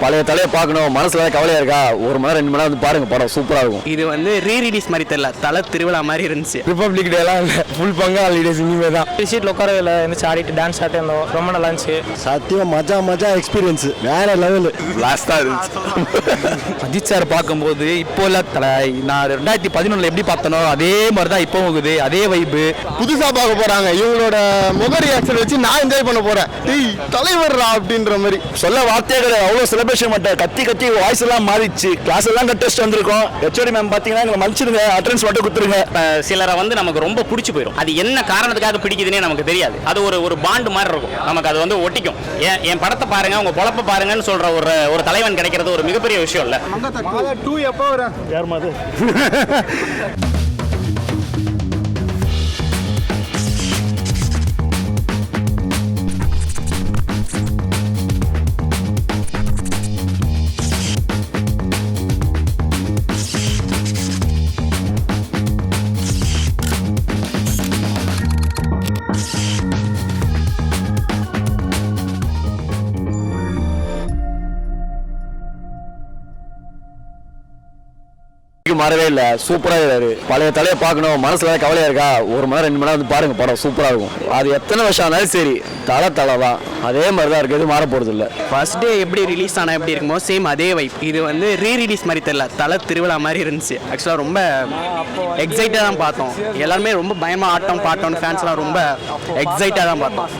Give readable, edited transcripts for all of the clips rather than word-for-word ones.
பழைய தலையை பார்க்கணும், மனசுல கவலையா இருக்கா, ஒரு மணி நேரம் 2 மணி நேரம் வந்து பாருங்க, படம் சூப்பரா இருக்கும். இது வந்து ரீரிலீஸ் மாதிரி தெரியல, தலை திருவிழா மாதிரி இருந்துச்சு. ரிபப்ளிக் டேலாம் இல்லை, ஃபுல் பங்கா ஹாலிடேஸ் இனிமே தான். சீட்டில் உட்காரவில்லை, இருந்துச்சு ஆடிட்டு டான்ஸ் ஆகிட்டு இருந்தோம், ரொம்ப நல்லா இருந்துச்சு. சத்தியம் மஜா எக்ஸ்பீரியன்ஸ் வேற லெவலு. லாஸ்டா இருந்துச்சு. அஜித் சார் பார்க்கும்போது இப்போ இல்லை தலை, நான் 2011 எப்படி பார்த்தனோ அதே மாதிரி தான் இப்போ போகுது, அதே வைப்பு. புதுசாக பார்க்க போகிறாங்க, இவங்களோட முக ரியாக்ஷன் வச்சு நான் என்ஜாய் பண்ண போகிறேன். தலைவர்ரா அப்படின்ற மாதிரி சொல்ல வார்த்தையே கிடையாது. அவ்வளோ செலிப்ரேஷன் மாட்டேன், கத்தி வாய்ஸ் எல்லாம் மாறிச்சு. கிளாஸ் எல்லாம் டெஸ்ட் வந்திருக்கோம். ஹெச்ஓடி மேம் பார்த்தீங்கன்னா எங்களை மன்னிச்சிருங்க, அட்டெண்டன்ஸ் மட்டும் கொடுத்துருங்க. சிலரை வந்து நமக்கு ரொம்ப பிடிச்சி போயிடும். அது என்ன காரணத்துக்காக பிடிக்குதுன்னே நமக்கு தெரியாது. அது ஒரு பாண்டு மாதிரி இருக்கும், நமக்கு அது வந்து ஒட்டிக்கும். என் படத்தை பாருங்க, உங்க பொழப்ப பாருங்கன்னு சொல்ற ஒரு தலைவன் கிடைக்கிறது ஒரு மிகப்பெரிய விஷயம் இல்ல. 2 எப்போ வர யார் மாதிரி மாறவே இல்ல, சூப்பரா இருக்காரு. பழைய தலையை பார்க்கணும், மனசுல கவலையா இருக்கா, ஒரு மணி நேரம் 2 மணி நேரம் வந்து பாருங்க, படம் சூப்பரா இருக்கும். அது எத்தனை வருஷம் ஆனாலும் சரி, தலை தான் அதே மாதிரி தான் இருக்கு, எதுவும் மாற போறது இல்ல. ஃபர்ஸ்ட் டே எப்படி ரிலீஸ் ஆனா எப்படி இருக்குமோ சேம் அதே வைப். இது வந்து ரீரிலீஸ் மாதிரி தெரியல, தலை திருவிழா மாதிரி இருந்துச்சு. ஆக்சுவலாக ரொம்ப எக்ஸைட்டாக தான் பார்த்தோம். எல்லாருமே ரொம்ப பயமா ஆட்டம் பாட்டோம், ஃபேன்ஸ்லாம் ரொம்ப எக்ஸைட்டாக தான் பார்த்தோம்.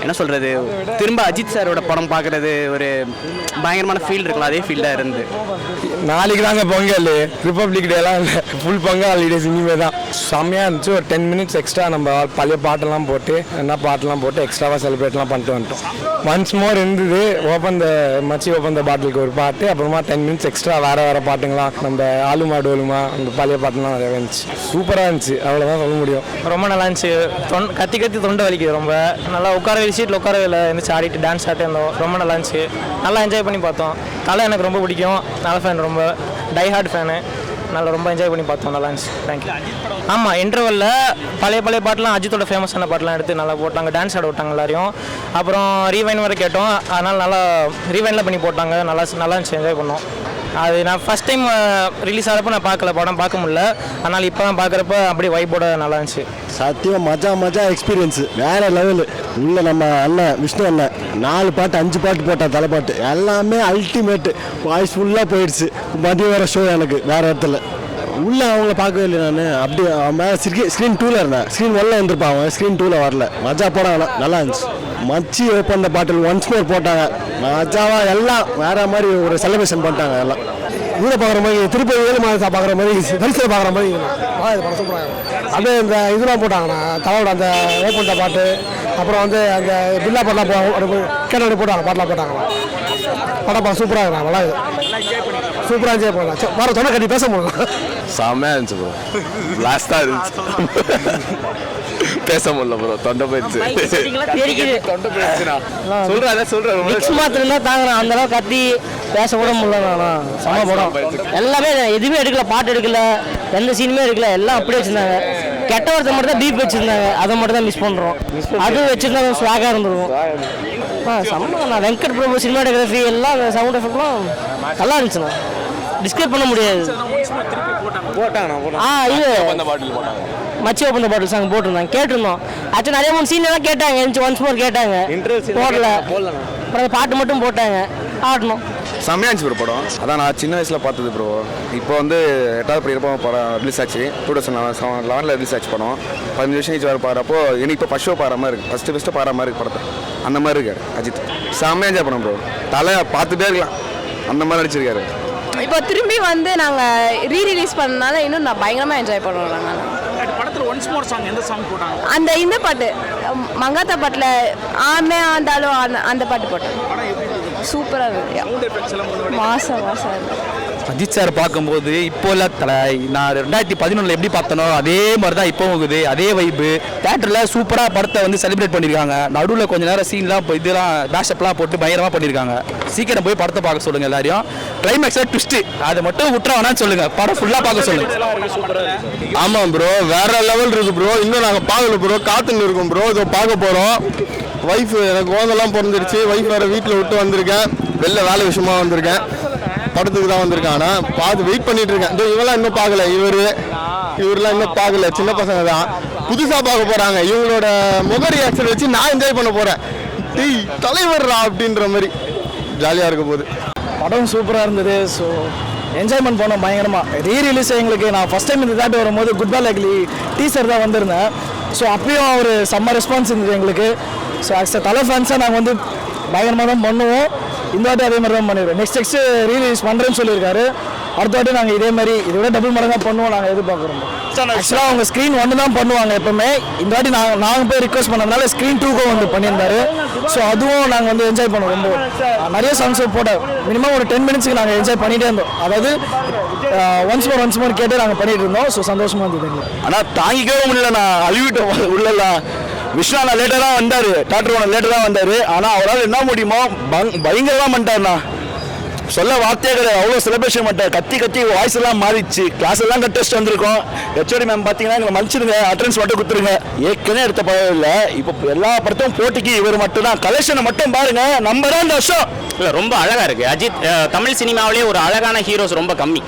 என்ன சொல்றது, திரும்ப அஜித் சாரோட படம் பார்க்கறது ஒரு பயங்கரமான ஃபீல் இருக்குல்ல, அதே ஃபீல்டாக இருந்து. நாளைக்கு தாங்க பொங்கல், ரிபப்ளிக் டேலாம் இல்லை, ஃபுல் பங்கா ஹாலிடேஸ் இனிமே தான். செம்மையாக இருந்துச்சு. ஒரு 10 மினிட்ஸ் எக்ஸ்ட்ரா நம்ம பழைய பாட்டெல்லாம் போட்டு பாட்டெல்லாம் போட்டு எக்ஸ்ட்ராவாக செலிப்ரேட்லாம் பண்ணிட்டு வந்துட்டோம். ஒன்ஸ் மோர் இருந்தது ஓப்பன் த பாட்டிலுக்கு ஒரு பாட்டு, அப்புறமா 10 மினிட்ஸ் எக்ஸ்ட்ரா வேறு பாட்டுங்களாம், நம்ம ஆலுமா டோலுமா அந்த பழைய பாட்டுலாம் நிறைய இருந்துச்சு. சூப்பராக இருந்துச்சு, அவ்வளோதான் சொல்ல முடியும். ரொம்ப நல்லா இருந்துச்சு. கத்தி தொண்டை வலிக்குது. ரொம்ப நல்லா சீட்டில் உட்காரவில்லை, இருந்துச்சு ஆடிட்டு டான்ஸ் ஆகிட்டு இருந்தோம், ரொம்ப நல்லா இருந்துச்சு. நல்லா என்ஜாய் பண்ணி பார்த்தோம். தலை எனக்கு ரொம்ப பிடிக்கும், நல்ல ஃபேன், ரொம்ப டை ஹார்ட் ஃபேனு. நல்லா ரொம்ப என்ஜாய் பண்ணி பார்த்தோம், நல்லா இருந்துச்சு. தேங்க்யூ. ஆமாம், இன்டர்வலில் பழைய பாட்டெலாம் அஜித்தோட ஃபேமஸான பாட்டெலாம் எடுத்து நல்லா போட்டாங்க, டான்ஸ் ஆட விட்டாங்க எல்லாரையும். அப்புறம் ரீவைன் வரை கேட்டோம், அதனால் நல்லா ரீவைனில் பண்ணி போட்டாங்க, நல்லா இருந்துச்சு, என்ஜாய் பண்ணோம். அது நான் ஃபஸ்ட் டைம் ரிலீஸ் ஆகிறப்ப நான் படம் பார்க்க முடியல, அதனால் இப்போ தான் பார்க்குறப்ப அப்படியே வைப்போட நல்லா இருந்துச்சு. சத்தியம் மஜா எக்ஸ்பீரியன்ஸ் வேற லெவலு. உள்ள நம்ம அண்ணன் விஷ்ணு அண்ணன் 4 பாட்டு 5 பாட்டு போட்டார், தலைப்பாட்டு எல்லாமே அல்டிமேட்டு. வாய்ஸ் ஃபுல்லாக போயிடுச்சு. மதியம் வேறு ஷோ எனக்கு வேறு இடத்துல உள்ள அவங்கள பார்க்கவே இல்லை. நான் அப்படியே ஸ்க்ரீன் 2ல் இருந்தேன், ஸ்க்ரீன் 1ல் வந்திருப்பான், அவன் ஸ்க்ரீன் 2ல் வரல. மஜா படம் நல்லா இருந்துச்சு. மச்சி open the bottle once more போட்டாங்க, மஜாவாக எல்லாம் வேற மாதிரி ஒரு செலிப்ரேஷன் பண்ணிட்டாங்க. எல்லாம் ஊரை பார்க்குற மாதிரி, திருப்பதி ஏழு மாதத்தை பார்க்குற மாதிரி, தரிசனம் பார்க்குற மாதிரி படம் சூப்பராக. அப்படியே இந்த இதெல்லாம் போட்டாங்கண்ணா, தலையோட அந்த ஓப்பன் த பாட்டு, அப்புறம் வந்து அந்த பில்லா பாட்டெலாம் கேட்டாடி போட்டாங்க, பாட்டெலாம் போட்டாங்கண்ணா. படம் சூப்பராக இருக்கா, நல்லா சூப்பராக என்ஜாய் பண்ணலாம். வர சொன்ன கட்டி பேச முடியல, செம்மையாக இருந்துச்சு ப்ரோ. லாஸ்ட்டாக இருந்துச்சு, பேச முடியல ப்ரோ, தொண்டை போயிடுச்சு. சொல்றேன் தாங்குறேன், அந்த அளவுக்கு கத்தி பேச கூட முடியல. சம படம் எல்லாமே எதுவுமே எடுக்கல, பாட்டு எடுக்கல, எந்த சீனுமே எடுக்கல, எல்லாம் அப்படியே வச்சிருந்தாங்க. கெட்ட வார்த்தை மட்டும் தான் பீப் வச்சிருந்தாங்க, அதை மட்டும் தான் மிஸ் பண்றோம். அது வச்சிருந்தாங்க ஸ்வாகா இருந்துருக்கும். நான் வெங்கட் பிரபு சினிமாட்டோகிராஃபி எல்லாம் அந்த சவுண்ட் எஃபெக்ட்லாம் நல்லா இருந்துச்சுண்ணா, டிஸ்கிரைப் பண்ண முடியாது. மச்சி ஓப்பன் த பாட்டில் சாங் போட்டிருந்தாங்க, கேட்டிருந்தோம். ஆக்சுவலி நிறைய 3 சீன் எல்லாம் கேட்டாங்க, ஒன்ஸ் மோர் கேட்டாங்க, போடல. அப்புறம் பாட்டு மட்டும் போட்டாங்க, ஆடணும். செம்மையாக இருந்துச்சு ப்ரோ படம். அதான் நான் சின்ன வயசில் பார்த்தது ப்ரோ. இப்போ வந்து 8வது படிக்கிறப்போ படம் ரிலீஸ் ஆச்சு, 2011 ரிலீஸ் ஆச்சு படம். 15 வருஷம் கழிச்சு வர பாடுறப்போ எனக்கு இப்போ ஃபர்ஸ்ட் ஷோ பாடுற மாதிரி இருக்குது, ஃபஸ்ட்டு பாடுற மாதிரி இருக்கு படத்தை. அந்த மாதிரி இருக்காரு அஜித், செம்மையாக என்ஜாய் பண்ணோம் ப்ரோ. தலை பார்த்துட்டே இருக்கலாம், அந்த மாதிரி நடிச்சிருக்காரு. இப்போ திரும்பி வந்து நாங்கள் ரீரிலீஸ் பண்ணனால இன்னும் நான் பயங்கரமாக என்ஜாய் பண்ணுவோம். நாங்கள் படத்தில் ஒன்ஸ் மோர் சாங் எந்த சாங் போட்டாங்க? அந்த இந்த பாட்டு மங்காத்தா பாட்டில் ஆமே ஆண்டாலும் அந்த பாட்டு போட்டோம். சூப்பராக இருக்கு, மாசம் அஜித் சார் பார்க்கும்போது இப்போ இல்லை தலை, நான் 2011 எப்படி பார்த்தனோ அதே மாதிரி தான் இப்போ போகுது, அதே வைப்பு. தேட்டரில் சூப்பராக படத்தை வந்து செலிப்ரேட் பண்ணியிருக்காங்க. நடுவில் கொஞ்சம் நேரம் சீன்லாம் இதெல்லாம் பேஷப்லாம் போட்டு பயங்கரமாக பண்ணியிருக்காங்க. சீக்கிரம் போய் படத்தை பார்க்க சொல்லுங்கள் எல்லாரையும். கிளைமேக்ஸில் ட்விஸ்ட்டு அதை மட்டும் விட்டுற வேணான்னு சொல்லுங்கள், படம் ஃபுல்லாக பார்க்க சொல்லுங்கள். ஆமாம் ப்ரோ, வேற லெவல் இருக்குது ப்ரோ. இன்னும் நாங்கள் பார்க்கல ப்ரோ, காத்துன்னு இருக்கோம் ப்ரோ. இதை பார்க்க போகிறோம். ஒய்ஃப் எனக்கு குழந்தெல்லாம் பிறந்துருச்சு, ஒய்ஃப் வேறு வீட்டில் விட்டு வந்திருக்கேன். வெளில வேலை விஷயமா வந்திருக்கேன், படத்துக்கு தான் வந்திருக்கேன். ஆனால் பார்த்து வெயிட் பண்ணிட்டு இருக்கேன். இவெல்லாம் இன்னும் பார்க்கல, இவரெல்லாம் இன்னும் பார்க்கல, சின்ன பசங்க தான் புதுசாக பார்க்க போகிறாங்க. இவங்களோட முக ரியாக்ஷன் வச்சு நான் என்ஜாய் பண்ண போகிறேன். தலைவர்ரா அப்படின்ற மாதிரி ஜாலியாக இருக்க போகுது. படம் சூப்பராக இருந்தது. ஸோ என்ஜாய்மெண்ட் போனோம் பயங்கரமாக. ரீரிலீஸ் எங்களுக்கு நான் ஃபஸ்ட் டைம் இந்த தாட்டி வரும்போது குட் பை லக்லி டீசர் தான் வந்திருந்தேன். ஸோ அப்பயும் ஒரு செம்ம ரெஸ்பான்ஸ் இருந்தது எங்களுக்கு. ஸோ ஆக்சுவலாக தலை ஃபேன்ஸாக நாங்கள் வந்து பயங்கரமாக தான் பண்ணுவோம். இந்த வாட்டி அதே மாதிரி தான் பண்ணிடுவோம். நெக்ஸ்ட் ரீரிலீஸ் பண்ணுறேன்னு சொல்லியிருக்காரு. அடுத்த வாட்டி நாங்கள் இதே மாதிரி இதை விட டபுள் மடங்காக பண்ணுவோம் நாங்கள் எதிர்பார்க்குறோம். ஆக்சுவலாக அவங்க ஸ்க்ரீன் 1 தான் பண்ணுவாங்க எப்போவுமே. இந்த வாட்டி நாங்கள் போய் ரிக்வஸ்ட் பண்ணதுனால ஸ்க்ரீன் 2க்கும் வந்து பண்ணியிருந்தாரு. ஸோ அதுவும் நாங்கள் வந்து என்ஜாய் பண்ணுவோம். ரொம்ப நிறைய சாங்ஸ் போட்ட மினிமம் ஒரு 10 மினிட்ஸ்க்கு நாங்கள் என்ஜாய் பண்ணிகிட்டே இருந்தோம். அதாவது ஒன்ஸ் மோர் கேட்டு நாங்கள் பண்ணிட்டு இருந்தோம். ஸோ சந்தோஷமாக இருந்தது. ஆனால் தாங்கிக்கவே முடியல, நான் அழுவிட்டோம் உள்ளலாம். விஷ்ணா நான் லேட்டாக தான் வந்தார், டாக்டர் ஒன்று லேட்டாக தான் வந்தார். ஆனால் அவரால் என்ன முடியுமோ பயங்கரமாக பண்ணிட்டார்ண்ணா. சொல்ல வார்த்தையே கிடையாது, அவ்வளோ செலிப்ரேஷன் பண்ணிட்டார். கத்தி வாய்ஸ் எல்லாம் மாறிடுச்சு. கிளாஸ் எல்லாம் கட்டஸ்ட் வந்திருக்கோம். ஹெச்ஓடி மேம் பார்த்தீங்கன்னா எங்களை மன்னிச்சிருங்க, அட்டன்ஸ் மட்டும் கொடுத்துருங்க. ஏற்கனவே எடுத்த படம் இல்லை, இப்போ எல்லா படத்தும் போட்டிக்கு இவர் மட்டும் தான். கலெக்ஷனை மட்டும் பாருங்க, நம்ம தான் இந்த வருஷம். இல்லை ரொம்ப அழகாக இருக்குது. அஜித் தமிழ் சினிமாவிலே ஒரு அழகான ஹீரோஸ் ரொம்ப கம்மி.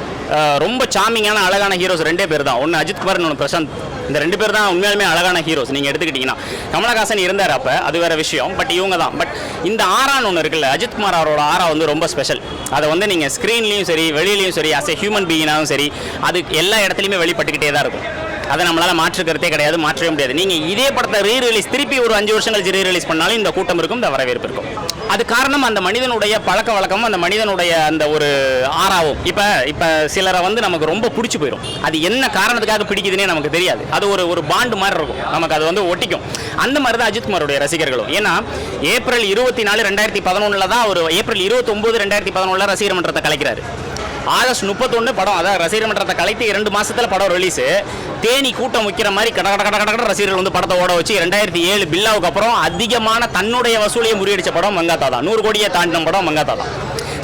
ரொம்ப சாமிங்கான அழகான ஹீரோஸ் 2 பேர் தான். ஒன்று அஜித் குமார், இன்னொன்று பிரசாந்த். இந்த 2 பேர் தான் உண்மையாலுமே அழகான ஹீரோஸ். நீங்கள் எடுத்துக்கிட்டிங்கன்னா கமலஹாசன் இருந்தார் அப்போ, அது வேறு விஷயம். பட் இவங்க தான். பட் இந்த ஆரான்னு ஒன்று இருக்குல்ல, அஜித் குமார் அவரோட ஆரா வந்து ரொம்ப ஸ்பெஷல். அதை வந்து நீங்கள் ஸ்க்ரீன்லேயும் சரி வெளியிலையும் சரி அஸ் எ ஹியூமன் பீயிங்காகவும் சரி அது எல்லா இடத்துலையுமே வெளிப்பட்டுக்கிட்டே தான் இருக்கும். அதை நம்மளால் மாற்றுக்கிறதே கிடையாது, மாற்றவே முடியாது. நீங்கள் இதே படத்தை ரீரிலீஸ் திருப்பி ஒரு 5 வருஷம் கழிச்சு ரீரிலீஸ் பண்ணாலும் இந்த கூட்டம் இருக்கும், இந்த வரவேற்பு இருக்கும். அது காரணம் அந்த மனிதனுடைய பழக்க வழக்கமும் அந்த மனிதனுடைய அந்த ஒரு ஆறாவும். இப்போ சிலரை வந்து நமக்கு ரொம்ப பிடிச்சி போயிடும். அது என்ன காரணத்துக்காக பிடிக்குதுன்னே நமக்கு தெரியாது. அது ஒரு பாண்டு மாதிரி இருக்கும், நமக்கு அது வந்து ஒட்டிக்கும். அந்த மாதிரி தான் அஜித்குமாரோடைய ரசிகர்களும். ஏன்னா ஏப்ரல் 24, 2011 தான் ஒரு ஏப்ரல் 29, 2011 ரசிகர் மன்றத்தை கலைக்கிறாரு. ஆகஸ்ட் 31 படம், அதான் ரசிகர் மன்றத்தை கலைத்து 2 மாசத்துல படம் ரிலீஸு. தேனி கூட்டம் வைக்கிற மாதிரி கட ரசிகர்கள் வந்து படத்தை ஓட வச்சு 2007 பில்லாவுக்கு அப்புறம் அதிகமான தன்னுடைய வசூலியை முறியடிச்ச படம் மங்காத்தா தான். 100 கோடியை தாண்டின படம் மங்காத்தா தான்.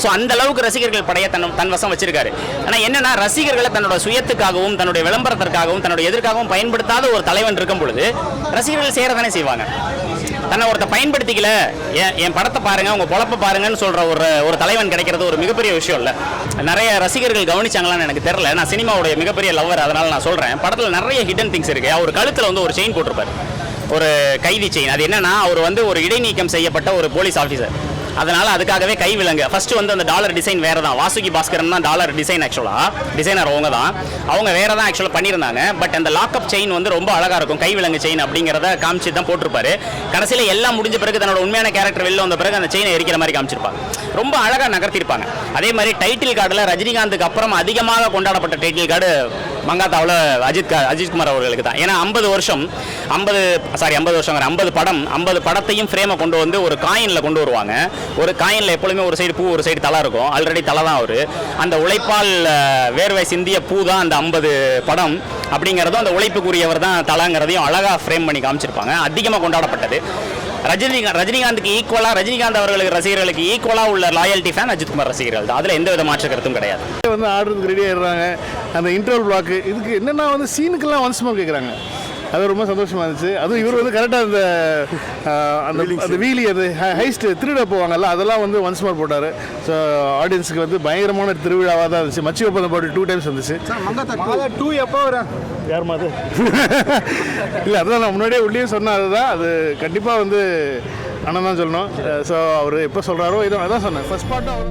ஸோ அந்த அளவுக்கு ரசிகர்கள் படைய தன் வசம் வச்சிருக்காரு. ஆனால் என்னன்னா ரசிகர்களை தன்னோட சுயத்துக்காகவும் தன்னுடைய விளம்பரத்திற்காகவும் தன்னுடைய எதிர்க்காகவும் பயன்படுத்தாத ஒரு தலைவன் இருக்கும் பொழுது ரசிகர்கள் செய்யறதானே செய்வாங்க. தன்னை ஒருத்த பயன்படுத்திக்கல, என் படத்தை பாருங்க, உங்க பொழப்ப பாருங்கன்னு சொல்ற ஒரு தலைவன் கிடைக்கிறது ஒரு மிகப்பெரிய விஷயம் இல்லை. நிறைய ரசிகர்கள் கவனிச்சாங்களான்னு எனக்கு தெரியல. நான் சினிமாவுடைய மிகப்பெரிய லவர், அதனால நான் சொல்றேன். படத்தில் நிறைய ஹிடன் திங்ஸ் இருக்கு. அவர் கழுத்தில் வந்து ஒரு செயின் போட்டிருப்பாரு, ஒரு கைதி செயின். அது என்னன்னா அவர் வந்து ஒரு இடைநீக்கம் செய்யப்பட்ட ஒரு போலீஸ் ஆஃபீஸர். அதனால அதுக்காகவே கை விலங்கு. ஃபர்ஸ்ட் வந்து அந்த டாலர் டிசைன் வேற தான். வாசுகி பாஸ்கரன் தான் டாலர் டிசைன். டிசைனர் அவங்க தான். அவங்க வேற தான் ஆக்சுவலாக பண்ணியிருந்தாங்க. பட் அந்த லாக்அப் செயின் வந்து ரொம்ப அழகா இருக்கும். கை விலங்கு செயின் அப்படிங்கிறத காமிச்சு தான் போட்டிருப்பாரு. கடைசியில் எல்லாம் முடிஞ்ச பிறகு தன்னோட உண்மையான கேரக்டர் வெளில வந்த பிறகு அந்த செயினை எரிக்கிற மாதிரி காமிச்சிருப்பாங்க. ரொம்ப அழகாக நகர்த்திருப்பாங்க. அதே மாதிரி டைட்டில் கார்டில் ரஜினிகாந்துக்கு அப்புறம் அதிகமாக கொண்டாடப்பட்ட டைட்டில் கார்டு மங்காத்தாவில் அஜித்குமார் அவர்களுக்கு தான். ஏன்னா 50 படம், 50 படத்தையும் ஃப்ரேமை கொண்டு வந்து ஒரு காயினில் கொண்டு வருவாங்க. ஒரு காயினில் எப்பொழுதுமே ஒரு சைடு பூ ஒரு சைடு தலை இருக்கும். ஆல்ரெடி தலை தான் அவர். அந்த உழைப்பால் வேர்வை சிந்திய பூ தான் அந்த 50 படம் அப்படிங்கிறதும் அந்த உழைப்புக்குரியவர் தான் தலைங்கிறதையும் அழகாக ஃப்ரேம் பண்ணி காமிச்சிருப்பாங்க. அதிகமாக கொண்டாடப்பட்டது. ரஜினிகாந்துக்கு ஈக்குவலாக, ரஜினிகாந்த் அவர்களுக்கு ரசிகர்களுக்கு ஈக்குவலாக உள்ள லாயல்ட்டி ஃபேன் அஜித்குமார் ரசிகர்கள் தான். அதில் எந்த வித மாற்று கருத்தும் கிடையாது. வந்து ஆடுறதுக்கு ரெடி ஆயிடுறாங்க. அந்த இன்டர்வல் பிளாக் இதுக்கு என்னென்னா வந்து சீனுக்கெல்லாம் ஒன்ஸ் மோர் கேட்குறாங்க. அது ரொம்ப சந்தோஷமாக இருந்துச்சு. அதுவும் இவர் வந்து கரெக்டாக அந்த வீலி அது ஹைஸ்ட் திருவிழா போவாங்கல்ல, அதெல்லாம் வந்து ஒன்ஸ் மோர் போட்டார். ஸோ ஆடியன்ஸுக்கு வந்து பயங்கரமான திருவிழாவாக தான் இருந்துச்சு. மச்சி ஒப்பந்தம் போட்டு 2 டைம்ஸ் வந்துச்சு. மங்காத்தா 2 எப்போ வரும்? யார் மாதிரி இல்லை, அதுதான் நான் முன்னாடியே உள்ளே சொன்னேன். அதுதான் அது கண்டிப்பாக வந்து அண்ணன் தான் சொல்லணும். ஸோ அவர் எப்போ சொல்கிறாரோ இதை அதான் சொன்னேன். ஃபர்ஸ்ட் பார்ட்டும் அவர்